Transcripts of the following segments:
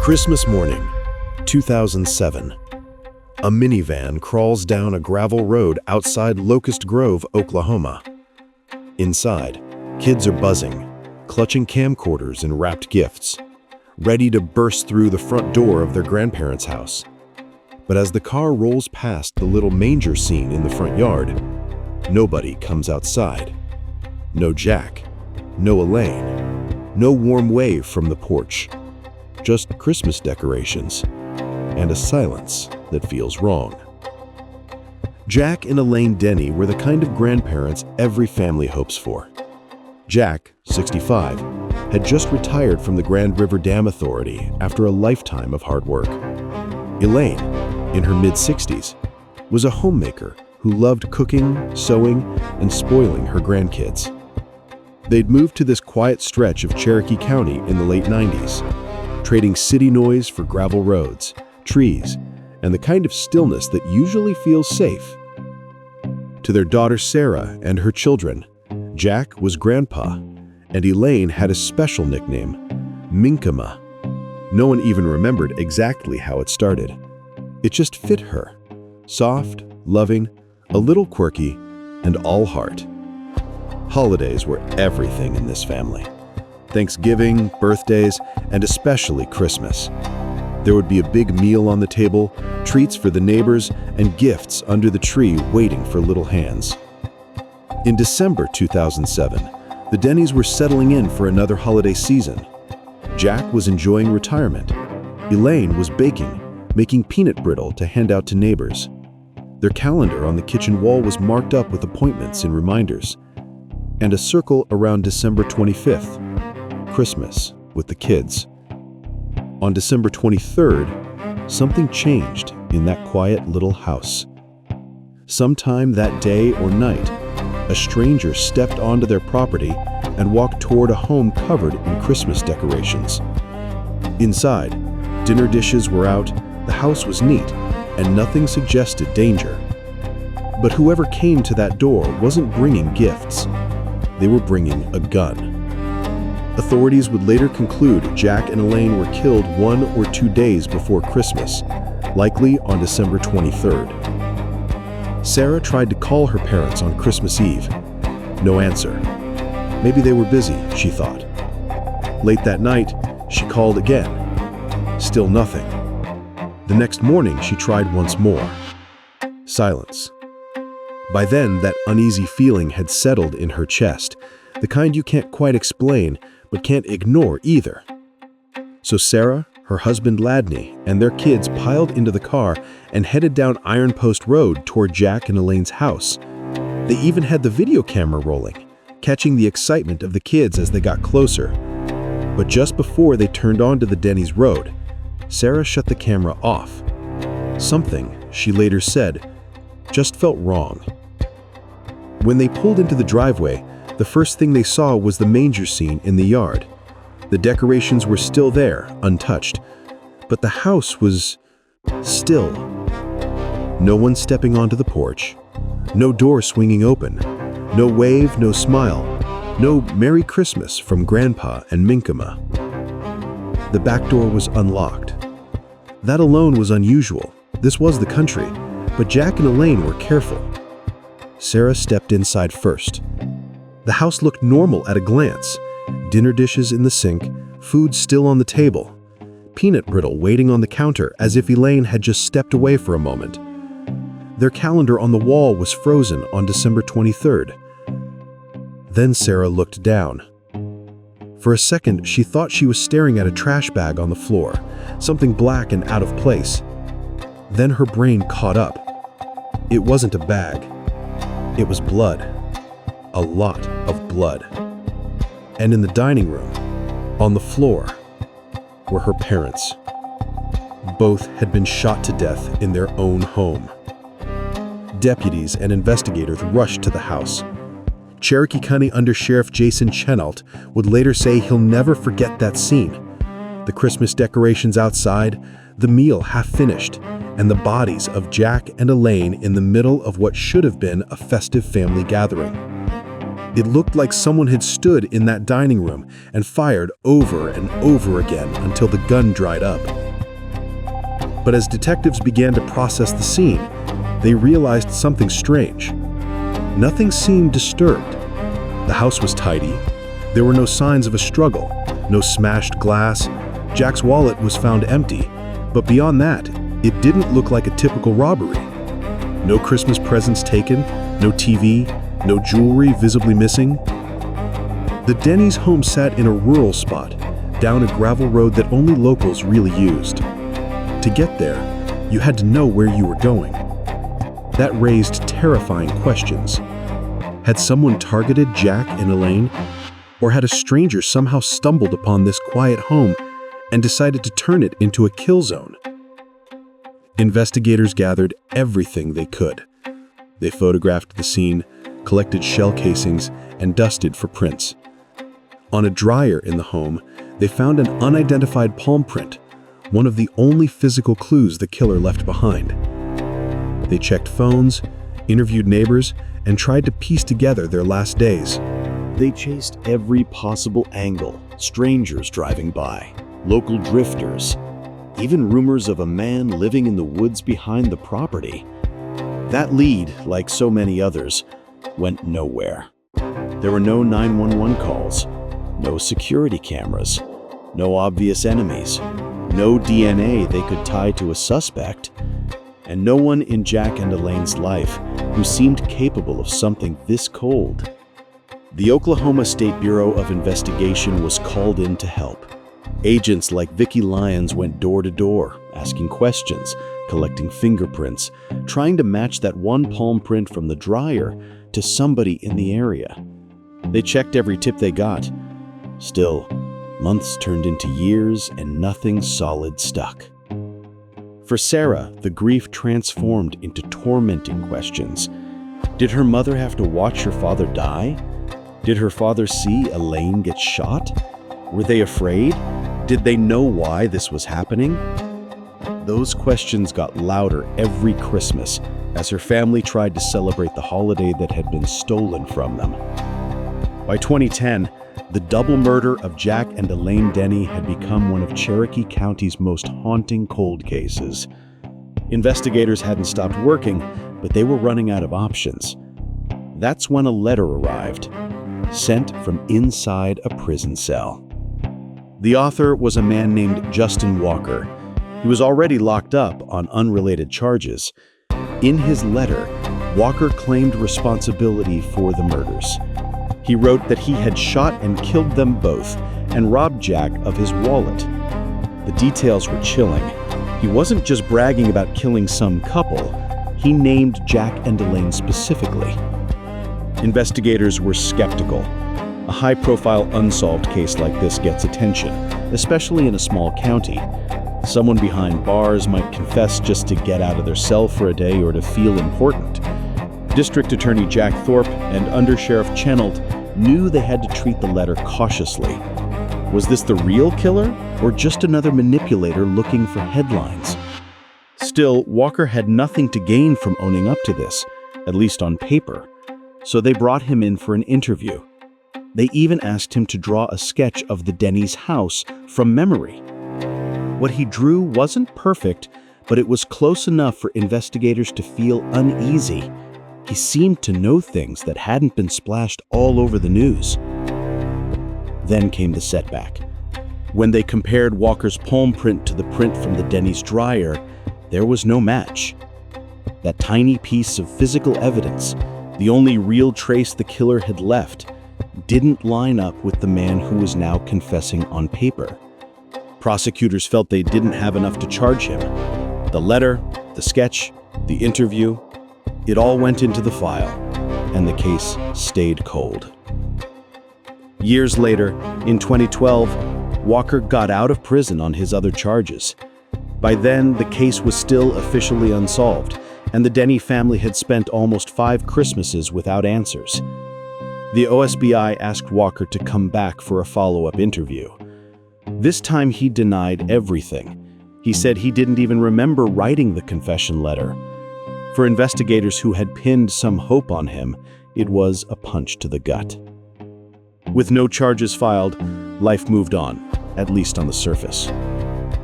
Christmas morning, 2007. A minivan crawls down a gravel road outside Locust Grove, Oklahoma. Inside, kids are buzzing, clutching camcorders and wrapped gifts, ready to burst through the front door of their grandparents' house. But as the car rolls past the little manger scene in the front yard, nobody comes outside. No Jack, no Elaine, no warm wave from the porch. Just Christmas decorations and a silence that feels wrong. Jack and Elaine Denney were the kind of grandparents every family hopes for. Jack, 65, had just retired from the Grand River Dam Authority after a lifetime of hard work. Elaine, in her mid-60s, was a homemaker who loved cooking, sewing, and spoiling her grandkids. They'd moved to this quiet stretch of Cherokee County in the late 90s, trading city noise for gravel roads, trees, and the kind of stillness that usually feels safe. To their daughter Sarah and her children, Jack was Grandpa, and Elaine had a special nickname, Minkama. No one even remembered exactly how it started. It just fit her. Soft, loving, a little quirky, and all heart. Holidays were everything in this family. Thanksgiving, birthdays, and especially Christmas. There would be a big meal on the table, treats for the neighbors, and gifts under the tree waiting for little hands. In December 2007, the Denneys were settling in for another holiday season. Jack was enjoying retirement. Elaine was baking, making peanut brittle to hand out to neighbors. Their calendar on the kitchen wall was marked up with appointments and reminders, and a circle around December 25th, Christmas with the kids. On December 23rd, something changed in that quiet little house. Sometime that day or night, a stranger stepped onto their property and walked toward a home covered in Christmas decorations. Inside, dinner dishes were out, the house was neat, and nothing suggested danger. But whoever came to that door wasn't bringing gifts. They were bringing a gun. Authorities would later conclude Jack and Elaine were killed 1 or 2 days before Christmas, likely on December 23rd. Sarah tried to call her parents on Christmas Eve. No answer. Maybe they were busy, she thought. Late that night, she called again. Still nothing. The next morning, she tried once more. Silence. By then, that uneasy feeling had settled in her chest, the kind you can't quite explain, but can't ignore either. So Sarah, her husband Ladney, and their kids piled into the car and headed down Iron Post Road toward Jack and Elaine's house. They even had the video camera rolling, catching the excitement of the kids as they got closer. But just before they turned onto the Denny's road, Sarah shut the camera off. Something, she later said, just felt wrong. When they pulled into the driveway, the first thing they saw was the manger scene in the yard. The decorations were still there, untouched, but the house was still. No one stepping onto the porch, no door swinging open, no wave, no smile, no Merry Christmas from Grandpa and Minkama. The back door was unlocked. That alone was unusual. This was the country, but Jack and Elaine were careful. Sarah stepped inside first. The house looked normal at a glance. Dinner dishes in the sink, food still on the table, peanut brittle waiting on the counter as if Elaine had just stepped away for a moment. Their calendar on the wall was frozen on December 23rd. Then Sarah looked down. For a second, she thought she was staring at a trash bag on the floor, something black and out of place. Then her brain caught up. It wasn't a bag. It was blood. A lot of blood. And in the dining room, on the floor, were her parents. Both had been shot to death in their own home. Deputies and investigators rushed to the house. Cherokee County Undersheriff Jason Chenault would later say he'll never forget that scene. The Christmas decorations outside, the meal half finished, and the bodies of Jack and Elaine in the middle of what should have been a festive family gathering. It looked like someone had stood in that dining room and fired over and over again until the gun dried up. But as detectives began to process the scene, they realized something strange. Nothing seemed disturbed. The house was tidy. There were no signs of a struggle, no smashed glass. Jack's wallet was found empty, but beyond that, it didn't look like a typical robbery. No Christmas presents taken, no TV, no jewelry visibly missing. The Denney's home sat in a rural spot, down a gravel road that only locals really used. To get there, you had to know where you were going. That raised terrifying questions. Had someone targeted Jack and Elaine, or had a stranger somehow stumbled upon this quiet home and decided to turn it into a kill zone? Investigators gathered everything they could. They photographed the scene, collected shell casings, and dusted for prints. On a dryer in the home, they found an unidentified palm print, one of the only physical clues the killer left behind. They checked phones, interviewed neighbors, and tried to piece together their last days. They chased every possible angle, strangers driving by, local drifters, even rumors of a man living in the woods behind the property. That lead, like so many others, went nowhere. There were no 911 calls, no security cameras, no obvious enemies, no DNA they could tie to a suspect, and no one in Jack and Elaine's life who seemed capable of something this cold. The Oklahoma State Bureau of Investigation was called in to help. Agents like Vicki Lyons went door to door, asking questions, collecting fingerprints, trying to match that one palm print from the dryer to somebody in the area. They checked every tip they got. Still, months turned into years and nothing solid stuck. For Sarah, the grief transformed into tormenting questions. Did her mother have to watch her father die? Did her father see Elaine get shot? Were they afraid? Did they know why this was happening? Those questions got louder every Christmas as her family tried to celebrate the holiday that had been stolen from them. By 2010, the double murder of Jack and Elaine Denney had become one of Cherokee County's most haunting cold cases. Investigators hadn't stopped working, but they were running out of options. That's when a letter arrived, sent from inside a prison cell. The author was a man named Justin Walker. He was already locked up on unrelated charges. In his letter, Walker claimed responsibility for the murders. He wrote that he had shot and killed them both and robbed Jack of his wallet. The details were chilling. He wasn't just bragging about killing some couple. He named Jack and Elaine specifically. Investigators were skeptical. A high-profile unsolved case like this gets attention, especially in a small county. Someone behind bars might confess just to get out of their cell for a day or to feel important. District Attorney Jack Thorpe and Undersheriff Chenault knew they had to treat the letter cautiously. Was this the real killer, or just another manipulator looking for headlines? Still, Walker had nothing to gain from owning up to this, at least on paper. So they brought him in for an interview. They even asked him to draw a sketch of the Denney's house from memory. What he drew wasn't perfect, but it was close enough for investigators to feel uneasy. He seemed to know things that hadn't been splashed all over the news. Then came the setback. When they compared Walker's palm print to the print from the Denney's dryer, there was no match. That tiny piece of physical evidence, the only real trace the killer had left, didn't line up with the man who was now confessing on paper. Prosecutors felt they didn't have enough to charge him. The letter, the sketch, the interview, it all went into the file, and the case stayed cold. Years later, in 2012, Walker got out of prison on his other charges. By then, the case was still officially unsolved, and the Denney family had spent almost 5 Christmases without answers. The OSBI asked Walker to come back for a follow-up interview. This time he denied everything. He said he didn't even remember writing the confession letter. For investigators who had pinned some hope on him, It was a punch to the gut. With no charges filed, life moved on, at least on the surface.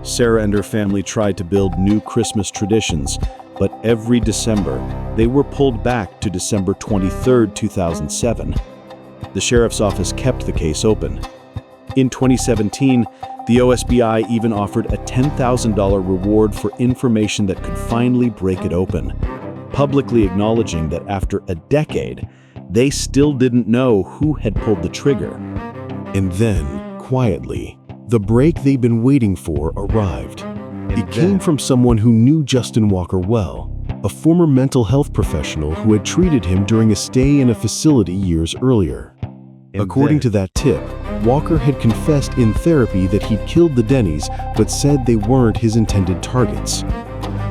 Sarah and her family tried to build new Christmas traditions, but every December, they were pulled back to December 23, 2007. The sheriff's office kept the case open. In 2017, the OSBI even offered a $10,000 reward for information that could finally break it open, publicly acknowledging that after a decade, they still didn't know who had pulled the trigger. And then, quietly, the break they'd been waiting for arrived. It came from someone who knew Justin Walker well, a former mental health professional who had treated him during a stay in a facility years earlier. According to that tip, Walker had confessed in therapy that he'd killed the Denneys, but said they weren't his intended targets.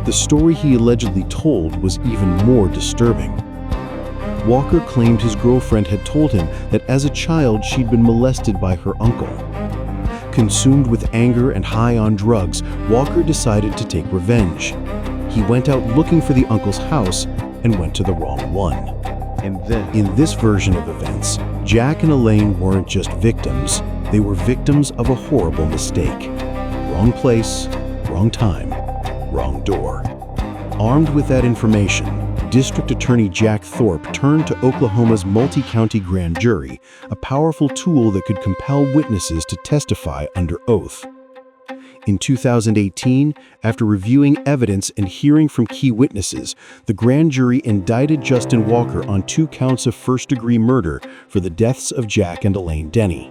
The story he allegedly told was even more disturbing. Walker claimed his girlfriend had told him that as a child she'd been molested by her uncle. Consumed with anger and high on drugs, Walker decided to take revenge. He went out looking for the uncle's house and went to the wrong one. And then, in this version of events, Jack and Elaine weren't just victims, they were victims of a horrible mistake. Wrong place, wrong time, wrong door. Armed with that information, District Attorney Jack Thorpe turned to Oklahoma's multi-county grand jury, a powerful tool that could compel witnesses to testify under oath. In 2018, after reviewing evidence and hearing from key witnesses, the grand jury indicted Justin Walker on 2 counts of first-degree murder for the deaths of Jack and Elaine Denney.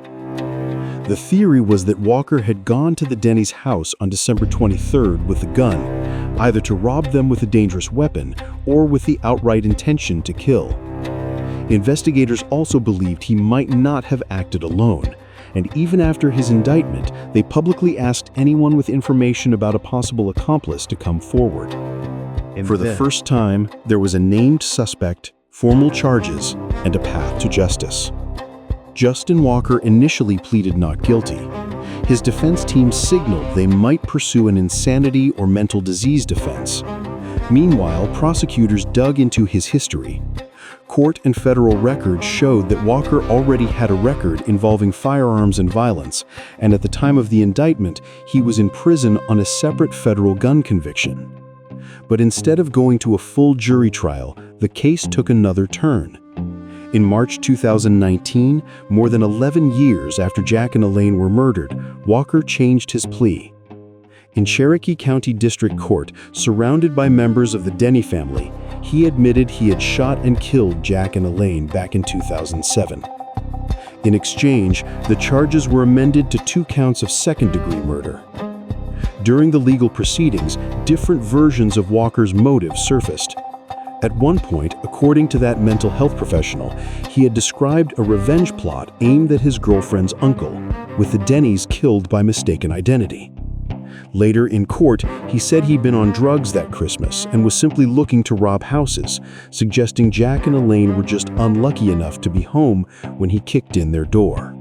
The theory was that Walker had gone to the Denneys' house on December 23rd with a gun, either to rob them with a dangerous weapon or with the outright intention to kill. Investigators also believed he might not have acted alone, and even after his indictment, they publicly asked anyone with information about a possible accomplice to come forward. For the first time, there was a named suspect, formal charges, and a path to justice. Justin Walker initially pleaded not guilty. His defense team signaled they might pursue an insanity or mental disease defense. Meanwhile, prosecutors dug into his history. Court and federal records showed that Walker already had a record involving firearms and violence, and at the time of the indictment, he was in prison on a separate federal gun conviction. But instead of going to a full jury trial, the case took another turn. In March 2019, more than 11 years after Jack and Elaine were murdered, Walker changed his plea. In Cherokee County District Court, surrounded by members of the Denney family, he admitted he had shot and killed Jack and Elaine back in 2007. In exchange, the charges were amended to 2 counts of second-degree murder. During the legal proceedings, different versions of Walker's motive surfaced. At one point, according to that mental health professional, he had described a revenge plot aimed at his girlfriend's uncle, with the Denneys killed by mistaken identity. Later in court, he said he'd been on drugs that Christmas and was simply looking to rob houses, suggesting Jack and Elaine were just unlucky enough to be home when he kicked in their door.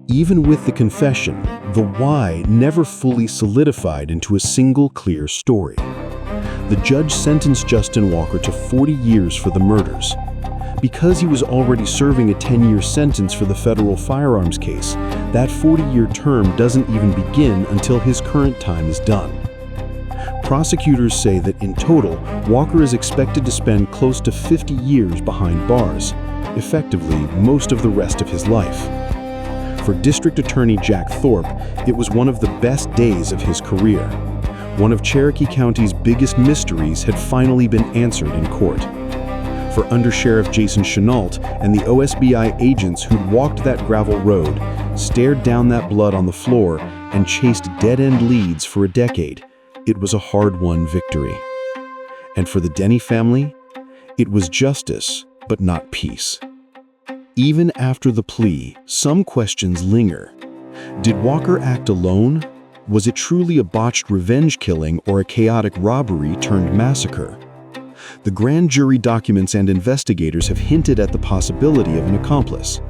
Even with the confession, the why never fully solidified into a single clear story. The judge sentenced Justin Walker to 40 years for the murders. Because he was already serving a 10-year sentence for the federal firearms case, that 40-year term doesn't even begin until his current time is done. Prosecutors say that in total, Walker is expected to spend close to 50 years behind bars, effectively most of the rest of his life. For District Attorney Jack Thorpe, it was one of the best days of his career. One of Cherokee County's biggest mysteries had finally been answered in court. For Undersheriff Jason Chenault and the OSBI agents who'd walked that gravel road, stared down that blood on the floor, and chased dead-end leads for a decade, it was a hard-won victory. And for the Denney family, it was justice, but not peace. Even after the plea, some questions linger. Did Walker act alone? Was it truly a botched revenge killing or a chaotic robbery turned massacre? The grand jury documents and investigators have hinted at the possibility of an accomplice.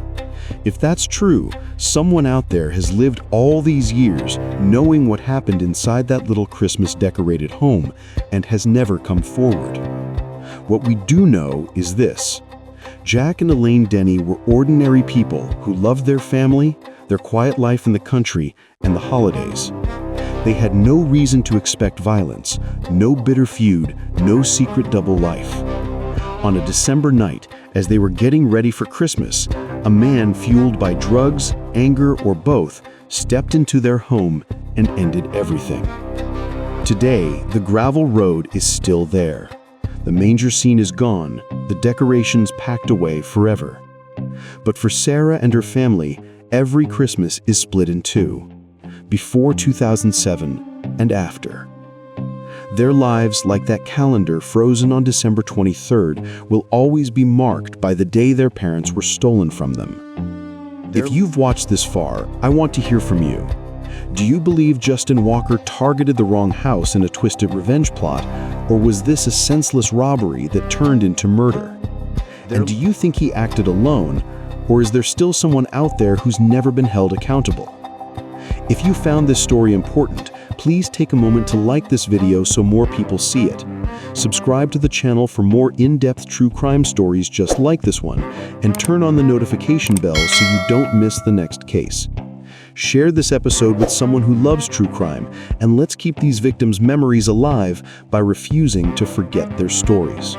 If that's true, someone out there has lived all these years knowing what happened inside that little Christmas-decorated home and has never come forward. What we do know is this: Jack and Elaine Denney were ordinary people who loved their family, their quiet life in the country, and the holidays. They had no reason to expect violence, no bitter feud, no secret double life. On a December night, as they were getting ready for Christmas, a man fueled by drugs, anger, or both stepped into their home and ended everything. Today, the gravel road is still there. The manger scene is gone, the decorations packed away forever. But for Sarah and her family, every Christmas is split in two, before 2007 and after. Their lives, like that calendar frozen on December 23rd, will always be marked by the day their parents were stolen from them. If you've watched this far, I want to hear from you. Do you believe Justin Walker targeted the wrong house in a twisted revenge plot, or was this a senseless robbery that turned into murder? And do you think he acted alone, or is there still someone out there who's never been held accountable? If you found this story important, please take a moment to like this video so more people see it. Subscribe to the channel for more in-depth true crime stories just like this one, and turn on the notification bell so you don't miss the next case. Share this episode with someone who loves true crime, and let's keep these victims' memories alive by refusing to forget their stories.